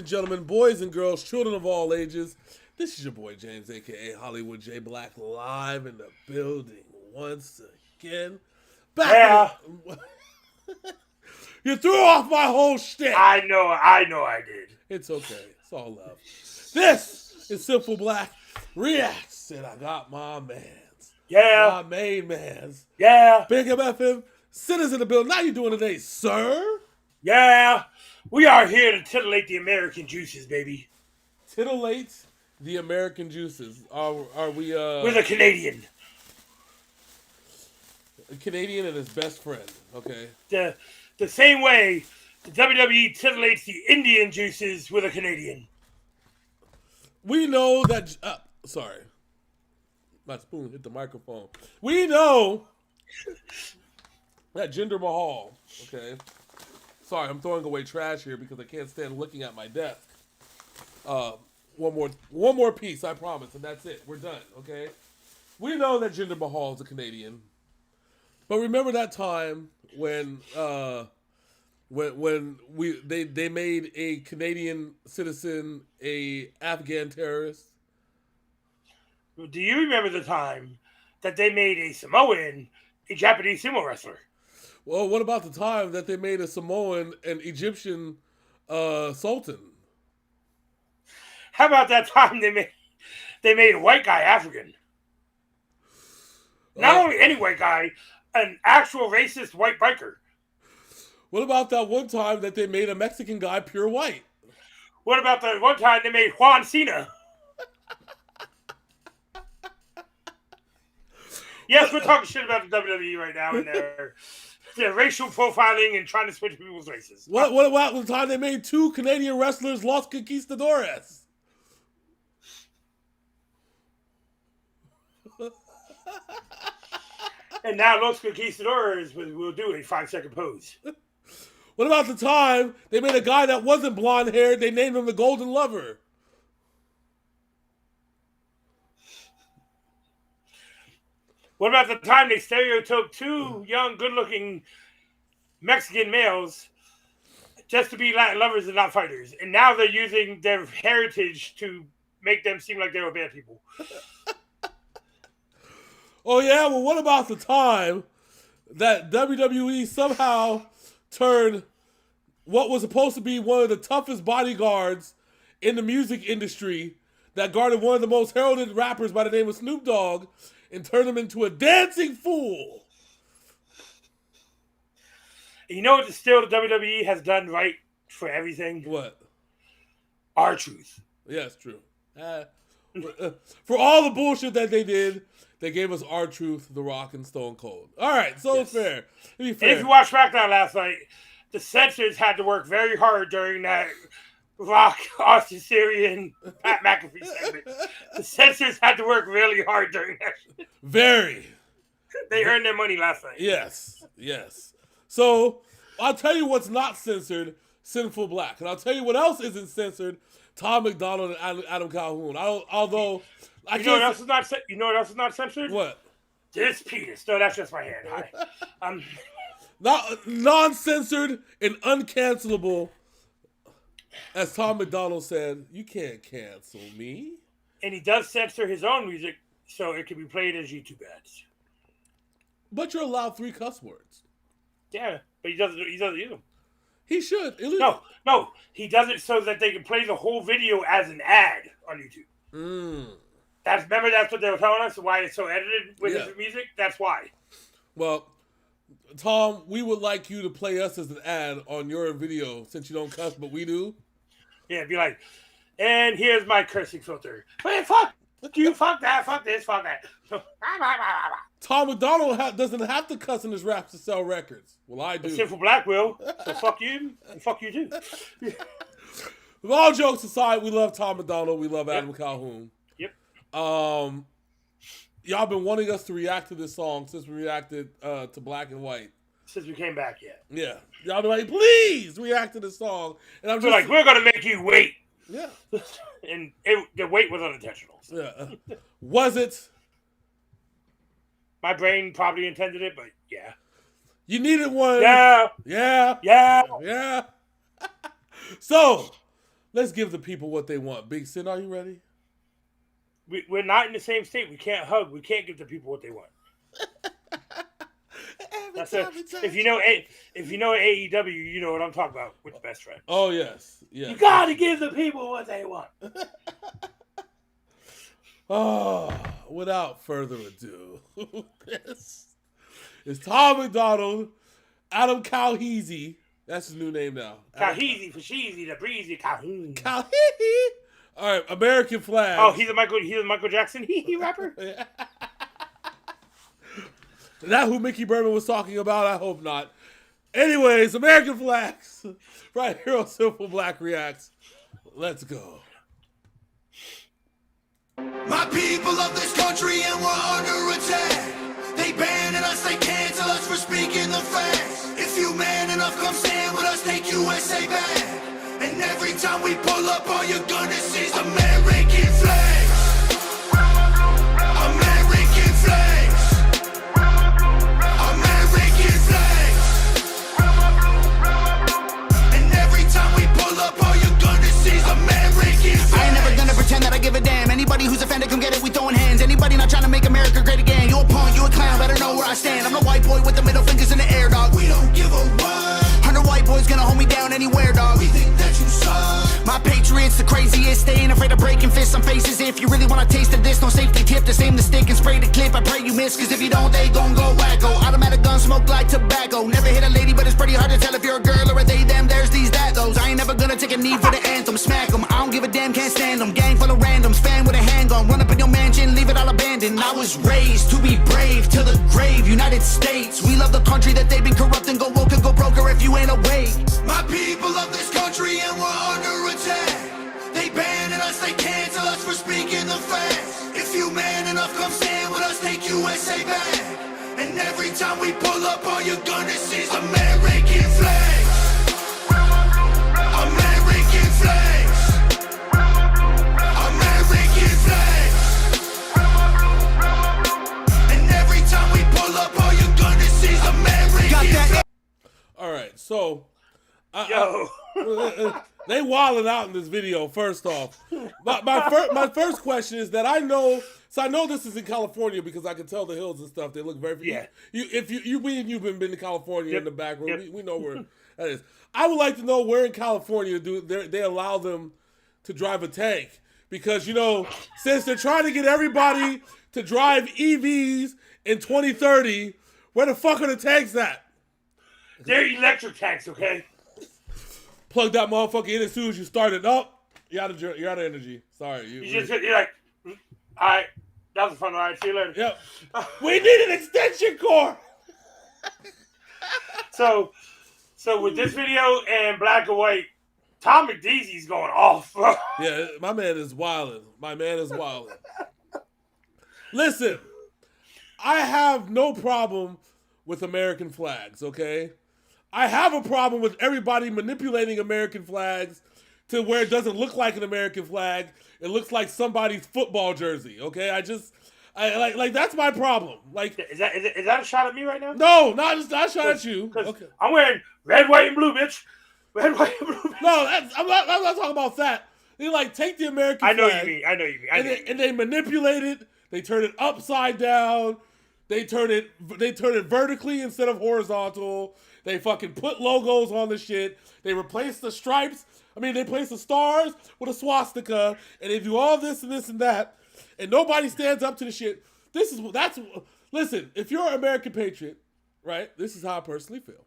and gentlemen, boys and girls, children of all ages, this is your boy James, aka Hollywood J Black, live in the building once again. Back in You threw off my whole shtick. I know I did. It's okay. It's all love. This is Synful Blaq Reacts, and I got my mans. Yeah. My main mans. Yeah. Big MFM, sinners in the building. How you doing today, sir? Yeah. We are here to titillate the American juices, baby. Titillate the American juices. Are we We're the Canadian. A Canadian and his best friend, okay? The same way the WWE titillates the Indian juices with a Canadian. We know that... sorry. My spoon hit the microphone. We know that Jinder Mahal, okay? Sorry, I'm throwing away trash here because I can't stand looking at my desk. One more piece, I promise, and that's it. We're done, okay? We know that Jinder Mahal is a Canadian. But remember that time when they made a Canadian citizen a Afghan terrorist? Do you remember the time that they made a Samoan a Japanese sumo wrestler? Well, what about the time that they made a Samoan an Egyptian sultan? How about that time they made a white guy African? Not only any white guy, an actual racist white biker. What about that one time that they made a Mexican guy pure white? What about the one time they made Juan Cena? Yes, we're talking shit about the WWE right now and their racial profiling and trying to switch people's races. What about the time they made two Canadian wrestlers Los Conquistadores? And now Los Conquistadores will do a 5-second pose. What about the time they made a guy that wasn't blonde haired, they named him the Golden Lover? What about the time they stereotyped two young, good-looking Mexican males just to be lovers and not fighters? And now they're using their heritage to make them seem like they were bad people. Oh, yeah? Well, what about the time that WWE somehow turned what was supposed to be one of the toughest bodyguards in the music industry that guarded one of the most heralded rappers by the name of Snoop Dogg and turned him into a dancing fool? You know what still the WWE has done right for everything? What? R-Truth. Yeah, it's true. For all the bullshit that they did, they gave us R-Truth, The Rock, and Stone Cold. All right, so it's fair. Be fair. And if you watched SmackDown last night, the censors had to work very hard during that Rock, Austin Theory, Pat McAfee segment. The censors had to work really hard during that. Very. They earned their money last night. Yes. So, I'll tell you what's not censored, Synful Blaq. And I'll tell you what else isn't censored, Tom MacDonald and Adam Calhoun. Although... You know what else is not censored? What? This penis. No, that's just my hand. Hi. Not non-censored and uncancelable. As Tom MacDonald said, you can't cancel me. And he does censor his own music, so it can be played as YouTube ads. But you're allowed 3 cuss words. Yeah, but he doesn't use them. He should. No. He does it so that they can play the whole video as an ad on YouTube. Remember that's what they were telling us, why it's so edited with his music? That's why. Well, Tom, we would like you to play us as an ad on your video since you don't cuss, but we do. Yeah, be like, and here's my cursing filter. Wait, fuck you, fuck that, fuck this, fuck that. Tom MacDonald doesn't have to cuss in his raps to sell records. Well, I do. Synful Blaq will, so fuck you, and fuck you too. With all jokes aside, we love Tom MacDonald, we love Adam Calhoun. Y'all been wanting us to react to this song since we reacted to Black and White. Since we came back, yeah. Y'all been like, please react to this song. And I'm just like, we're gonna make you wait. Yeah. And the wait was unintentional. So. Yeah. Was it? My brain probably intended it, but yeah. You needed one. Yeah. So, let's give the people what they want. Big Sin, are you ready? We're not in the same state. We can't hug. We can't give the people what they want. If you know AEW, you know what I'm talking about with the best friend. Oh yes. You gotta give the people what they want. Oh, without further ado, this is Tom MacDonald, Adam Calhoun. That's his new name now. Calhoun for cheesy, the breezy Calhoun. Calhoun. All right, American flag. Oh, he's a Michael Jackson rapper. Is that who Mickey Berman was talking about? I hope not. Anyways, American flags. Right here on Synful Blaq Reacts. Let's go. My people of this country and we're under attack. They banning us, they cancel us for speaking the facts. If you man enough, come stand with us, take USA back. And every time we pull up, all you're gonna see is American flags. American flags. American flags. And every time we pull up, all you're gonna see is American flags. I ain't never gonna pretend that I give a damn. Anybody who's offended, come get it, we throwing hands. Anybody not trying to make America great again, you a punk, you a clown, better know where I stand. I'm the white boy with the middle fingers in the air, dog. We don't give a what. 100 white boys gonna hold me down anywhere, dog. We think that you suck. My patriots the craziest, they ain't afraid of breaking fists on faces. If you really wanna taste of this, no safety tip, just aim the stick and spray the clip. I pray you miss, cause if you don't, they gon' go wacko. Automatic gun smoke like tobacco. Never hit a lady, but it's pretty hard to tell if you're a girl or a they, them, there's these, that, those. I ain't never gonna take a knee for the anthem. Smack 'em, I don't give a damn, can't stand 'em. Gang full of randoms, fan with a handgun. Run up in your mansion, leave it all abandoned. I was raised to be brave, till the grave, United States. We love the country that they've been corrupting. Go woke and go broker if you ain't awake. My people of this country and we're under attack. They banning us, they cancel us for speaking the facts. If you man enough, come stand with us, take USA back. And every time we pull up, all you're gonna see is American flags. American flags. American flags. And every time we pull up, all you're gonna see is American flags. All right, so Yo. they wilding out in this video. First off, my first question is that I know this is in California because I can tell the hills and stuff. They look very You've been to California in the back room. Yep. We know where that is. I would like to know where in California do they allow them to drive a tank, because since they're trying to get everybody to drive EVs in 2030, where the fuck are the tanks at? They're electric tanks, okay? Plug that motherfucker in as soon as you start it up. You're out of energy. Sorry. You're like, all right, that was a fun ride. See you later. Yep. We need an extension cord. So with this video and black and white, Tom McDeezy's going off. Yeah, my man is wilding. Listen, I have no problem with American flags, okay? I have a problem with everybody manipulating American flags to where it doesn't look like an American flag. It looks like somebody's football jersey, okay? I that's my problem. Like, is that a shot at me right now? No, not a shot at you. Okay. I'm wearing red, white, and blue, bitch. Red, white, and blue. Bitch. No, I'm not talking about that. They take the American flag. I know you mean. And they manipulate it. They turn it upside down. They turn it vertically instead of horizontal. They fucking put logos on the shit. They replace the stripes. They replace the stars with a swastika, and they do all this and this and that, and nobody stands up to the shit. Listen, if you're an American patriot, right? This is how I personally feel.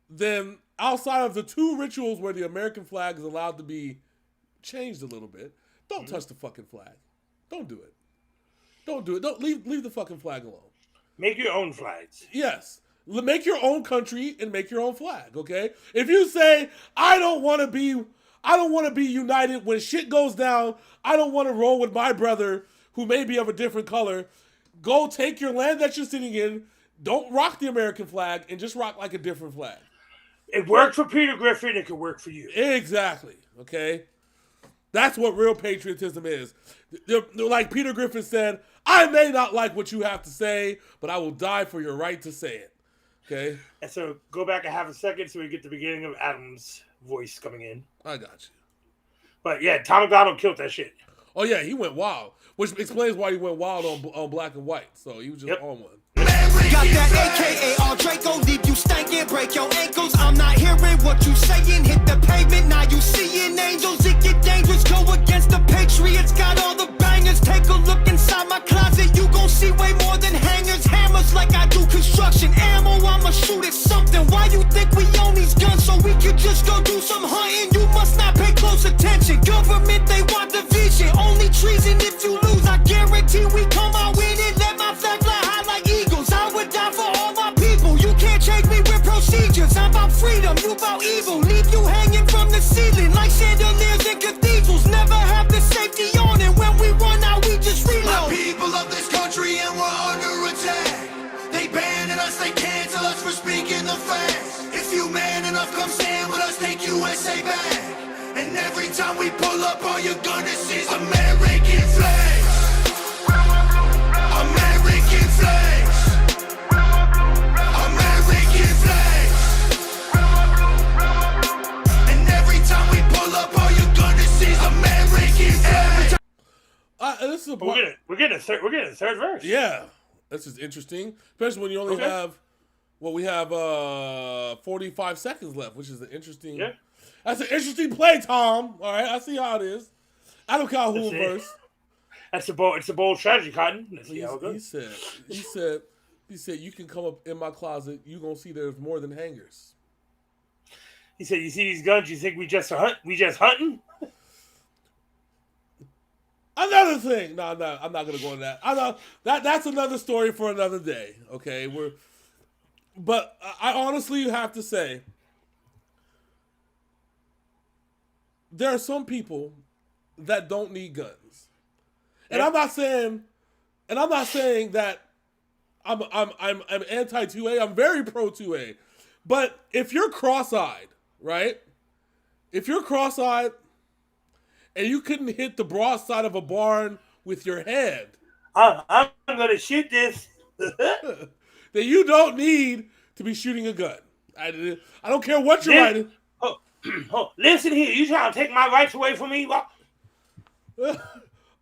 Then outside of the two rituals where the American flag is allowed to be changed a little bit, don't touch the fucking flag. Don't do it. Don't do it. Don't leave the fucking flag alone. Make your own flags. Yes. Make your own country and make your own flag, okay? If you say, I don't want to be united when shit goes down, I don't want to roll with my brother who may be of a different color, go take your land that you're sitting in, don't rock the American flag, and just rock like a different flag. It worked for Peter Griffin, it can work for you. Exactly, okay? That's what real patriotism is. They're like Peter Griffin said, I may not like what you have to say, but I will die for your right to say it. Okay. And so go back a half a second so we get the beginning of Adam's voice coming in. I got you. But yeah, Tom MacDonald killed that shit. Oh yeah, he went wild, which explains why he went wild on Black and White. So he was just on one. Got that AKA all Draco, leave you stankin', break your ankles. I'm not hearing what you saying. Hit the pavement, now you seeing angels. It get dangerous, go against the Patriots. Got all the bangers. Take a look inside my closet. You gon' see way more than hangers, hammers like I do construction. Ammo, I'ma shoot at something. Why you think we own these guns? So we could just go do some hunting. You must not pay close attention. Government, they want division. Only treason if you lose. I guarantee we come out winning. Let my flag fly high like eagles. I would die for all my people. You can't change me with procedures. I'm about freedom, you about evil. Leave you hanging from the ceiling like chandeliers in cathedrals. Never have the safety on, and when we run out, we just reload. My people of this country, and we're under attack. They banning us, they cancel us for speaking the facts. If you man enough, come stand with us, take USA back. And every time we pull up, all you're gonna see is American flags. American flags. American flags. And every time we pull up, all you're gonna see is American flags. This is We're getting a third verse. Yeah, this is interesting, especially when you only have. Well, we have 45 seconds left, which is an interesting. Yeah. That's an interesting play, Tom. All right, I see how it is. Adam Calhoun verse. It's a bold strategy, Cotton. He said, you can come up in my closet. You gonna see there's more than hangers. He said, you see these guns? You think we just hunting? Another thing. No, I'm not gonna go into that. That's another story for another day. Okay, but I honestly have to say, there are some people that don't need guns, and I'm not saying that I'm anti 2A. I'm very pro 2A, but if you're cross-eyed, right? If you're cross-eyed and you couldn't hit the broadside of a barn with your head, I'm gonna shoot this. Then you don't need to be shooting a gun. I don't care what you're writing. Listen here, you trying to take my rights away from me? No,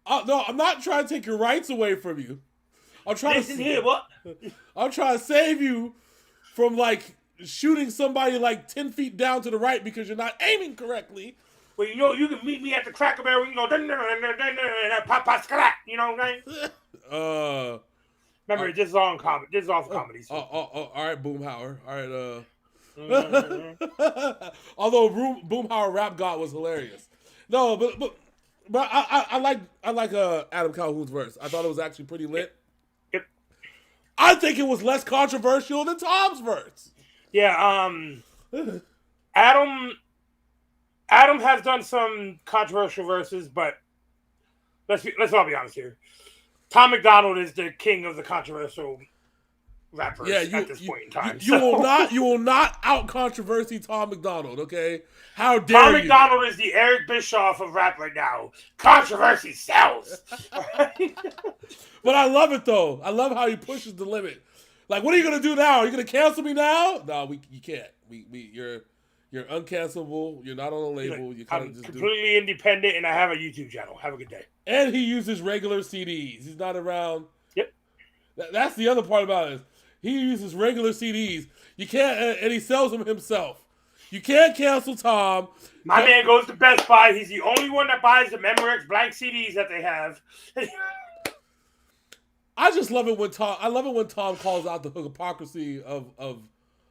I'm not trying to take your rights away from you. I'm trying I'm trying to save you from shooting somebody 10 feet down to the right because you're not aiming correctly. Well, you can meet me at the Cracker Barrel. You know, pop, scrap. You know what I'm saying? Remember, this is all comedy. This is all for comedy. So. All right, Boomhauer. All right. Although Boomhauer Rap God was hilarious. No, but I like Adam Calhoun's verse. I thought it was actually pretty lit. Yep. I think it was less controversial than Tom's verse. Yeah. Adam has done some controversial verses, but let's all be honest here. Tom MacDonald is the king of the controversial rappers at this point in time. You will not out controversy Tom MacDonald, okay? How dare Tom MacDonald is the Eric Bischoff of rap right now. Controversy sells. But I love it though. I love how he pushes the limit. Like, what are you gonna do now? Are you gonna cancel me now? No, you can't. You're uncancelable. You're not on a label. You kind of just completely independent, and I have a YouTube channel. Have a good day. And he uses regular CDs. He's not around. Yep. That's the other part about it. He uses regular CDs. You can't, and he sells them himself. You can't cancel Tom. My man goes to Best Buy. He's the only one that buys the Memorex blank CDs that they have. I just love it when Tom. I love it when Tom calls out the hypocrisy of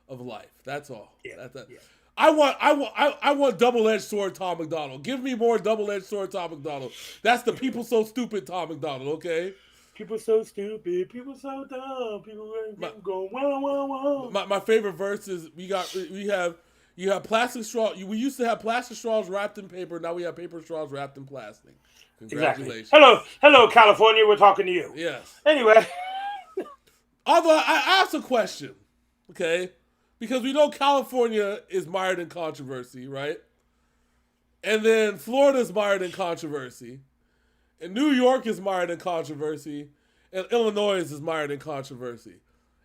life. That's all. Yeah. Yeah. I want double-edged sword Tom MacDonald. Give me more double-edged sword Tom MacDonald. That's the people so stupid Tom MacDonald, okay? People so stupid, people so dumb, people go wow wow wow. My favorite verse is you have plastic straw. We used to have plastic straws wrapped in paper. Now we have paper straws wrapped in plastic. Congratulations. Exactly. Hello, California. We're talking to you. Yes. Anyway. Although I asked a question, okay? Because we know California is mired in controversy, right? And then Florida's mired in controversy. And New York is mired in controversy. And Illinois is mired in controversy.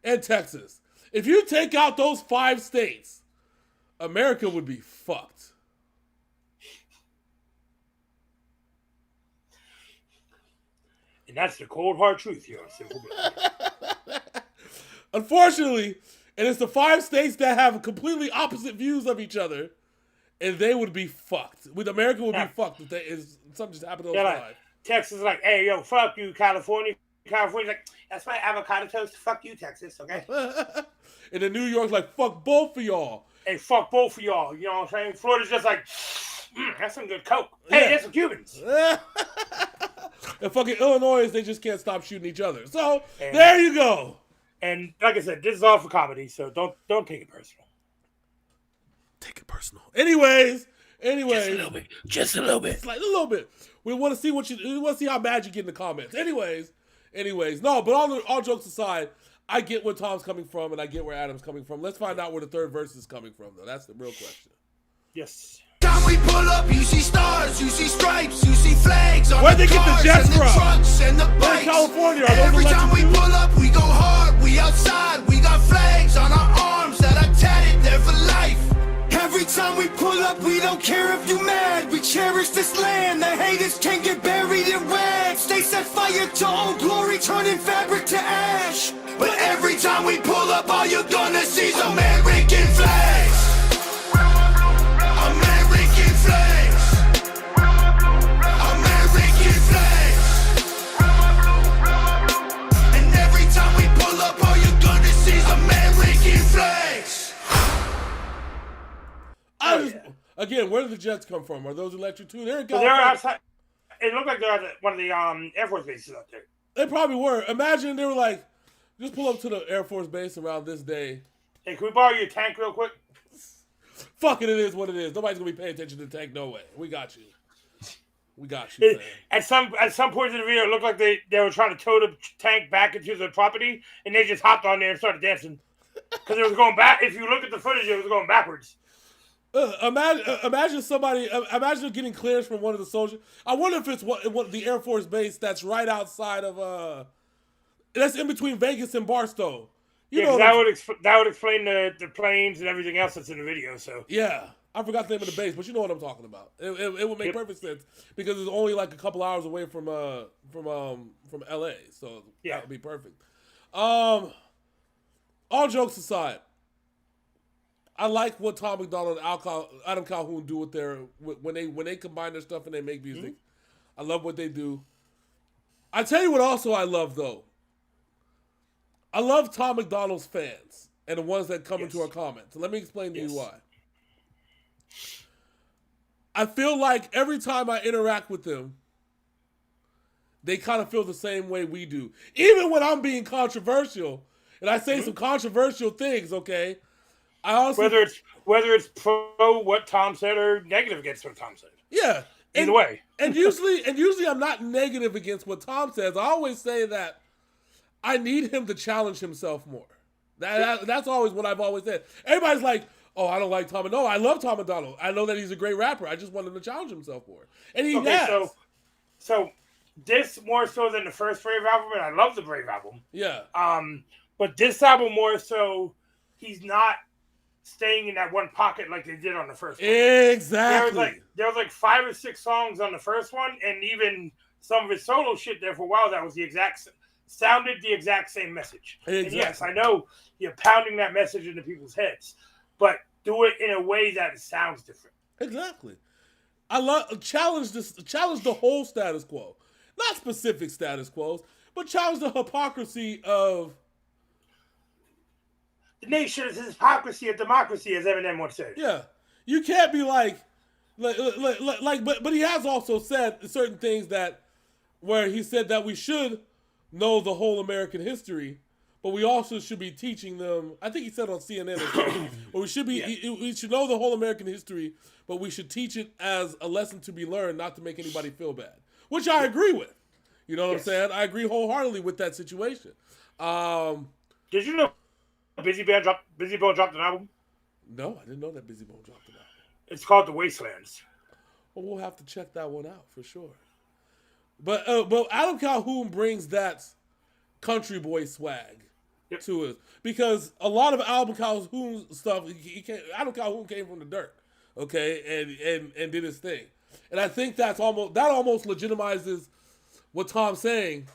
And Texas. If you take out those 5 states, America would be fucked. And that's the cold hard truth here on Synful Blaq. Unfortunately, and it's the 5 states that have completely opposite views of each other, and they would be fucked. With America would be fucked if something just happened to those 5. Texas is like, hey, yo, fuck you, California. California's like, that's my avocado toast. Fuck you, Texas, okay? And then New York's like, fuck both of y'all. Hey, fuck both of y'all. You know what I'm saying? Florida's just like, that's some good coke. Hey, there's some Cubans. And fucking Illinois, they just can't stop shooting each other. So, there you go. And like I said, this is all for comedy, so don't take it personal. Take it personal. Anyways. Just a little bit. It's like a little bit. We want to see we want to see how mad you get in the comments. Anyways. No, but all jokes aside, I get where Tom's coming from, and I get where Adam's coming from. Let's find out where the third verse is coming from, though. That's the real question. Yes. Time we pull up, you see stars, you see stripes, you see flags on Where'd the they get the cars jets and the from? trucks and the bikes. California, are those Every time we electric pull up, we go hard, we outside, we got flags on our arms that are tatted there for life. Every time we pull up, we don't care if you mad. We cherish this land, the haters can't get buried in rags. They set fire to old glory, turning fabric to ash. But every time we pull up, all you're gonna see is American flags. American flags. American flags. And every time we pull up, all you're gonna see is American flags. Again, where did the jets come from? Are those electric too? They're in They're California. outside. It looked like they're at one of the Air Force bases out there. They probably were. Imagine they were like, just pull up to the Air Force base around this day. Hey, can we borrow your tank real quick? Fuck it, it is what it is. Nobody's gonna be paying attention to the tank. No way. We got you. Man. At some point in the video, it looked like they were trying to tow the tank back into the property, and they just hopped on there and started dancing because it was going back. If you look at the footage, it was going backwards. Imagine somebody. Imagine getting clearance from one of the soldiers. I wonder if it's what the Air Force base that's right outside of that's in between Vegas and Barstow. That would explain the planes and everything else that's in the video. So yeah, I forgot the name of the base, but you know what I'm talking about. It would make perfect sense because it's only like a couple hours away from LA, so yeah, that would be perfect. All jokes aside, I like what Tom MacDonald and Adam Calhoun do with when they combine their stuff and they make music. Mm-hmm. I love what they do. I tell you what also I love though. I love Tom MacDonald's fans and the ones that come into our comments. Let me explain to you why. I feel like every time I interact with them, they kind of feel the same way we do. Even when I'm being controversial and I say some controversial things, okay? I also whether it's pro what Tom said or negative against what Tom said. Yeah. Either way. and usually I'm not negative against what Tom says. I always say that I need him to challenge himself more. That's always what I've always said. Everybody's like, oh, I don't like Tom. No, I love Tom MacDonald. I know that he's a great rapper. I just want him to challenge himself more. And he has. So this more so than the first Brave album, and I love the Brave album. Yeah. But this album more so, he's not staying in that one pocket like they did on the first one. Exactly. There was like 5 or 6 songs on the first one, and even some of his solo shit there for a while that was sounded the exact same message. Exactly. And yes, I know you're pounding that message into people's heads, but do it in a way that sounds different. Exactly. I challenge the whole status quo. Not specific status quos, but challenge the hypocrisy of the nation is hypocrisy of democracy, as Eminem once said. Yeah. You can't be like but he has also said certain things where he said that we should know the whole American history, but we also should be teaching them. I think he said on CNN or something, we should know the whole American history, but we should teach it as a lesson to be learned, not to make anybody feel bad. Which I agree with. You know what I'm saying? I agree wholeheartedly with that situation. Did you know Busy Bone dropped an album? No, I didn't know that Busy Bone dropped an album. It's called The Wastelands. Well, we'll have to check that one out for sure. But Adam Calhoun brings that country boy swag to it, because a lot of Albert Calhoun stuff, Albert Calhoun came from the dirt, okay, and did his thing, and I think that almost legitimizes what Tom's saying.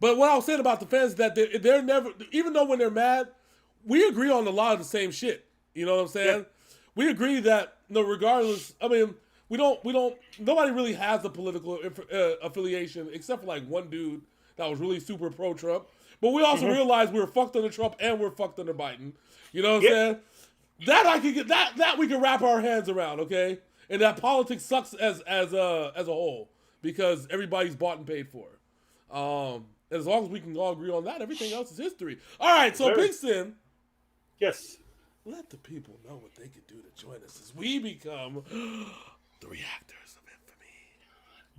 But what I was saying about the fans is that they're never, even though when they're mad, we agree on a lot of the same shit. You know what I'm saying? Yeah. We agree that regardless. I mean, we don't. Nobody really has a political affiliation except for like one dude that was really super pro Trump. But we also realize we were fucked under Trump and we're fucked under Biden. You know what I'm saying? That I can get that we can wrap our hands around, okay? And that politics sucks as a whole because everybody's bought and paid for. As long as we can all agree on that, everything else is history. All right, so Big Sin. Yes. Let the people know what they can do to join us as we become the reactors of infamy.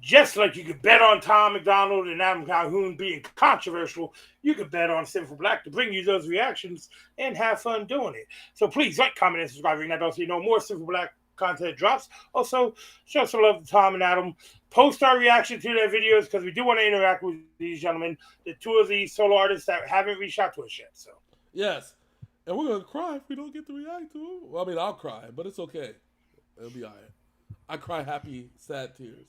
Just like you could bet on Tom MacDonald and Adam Calhoun being controversial, you could bet on Synful Blaq to bring you those reactions and have fun doing it. So please like, comment, and subscribe. Ring that bell so you know more Synful Blaq content drops. Also, show some love to Tom and Adam. Post our reaction to their videos because we do want to interact with these gentlemen, the two of these solo artists that haven't reached out to us yet. So yes, and we're gonna cry if we don't get to react to them. Well, I mean, I'll cry, but it's okay. It'll be all right. I cry happy, sad tears.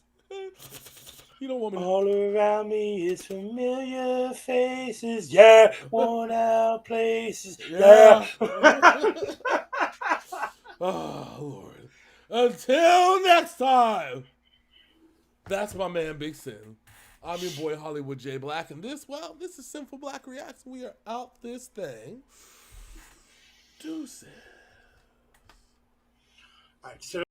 You don't want me. All around me is familiar faces. Yeah, worn out places. Yeah. Oh Lord. Until next time. That's my man Big Sin. I'm your boy Hollywood J Black, and this is Synful Blaq Reacts. We are out this thing. Deuces. All right, so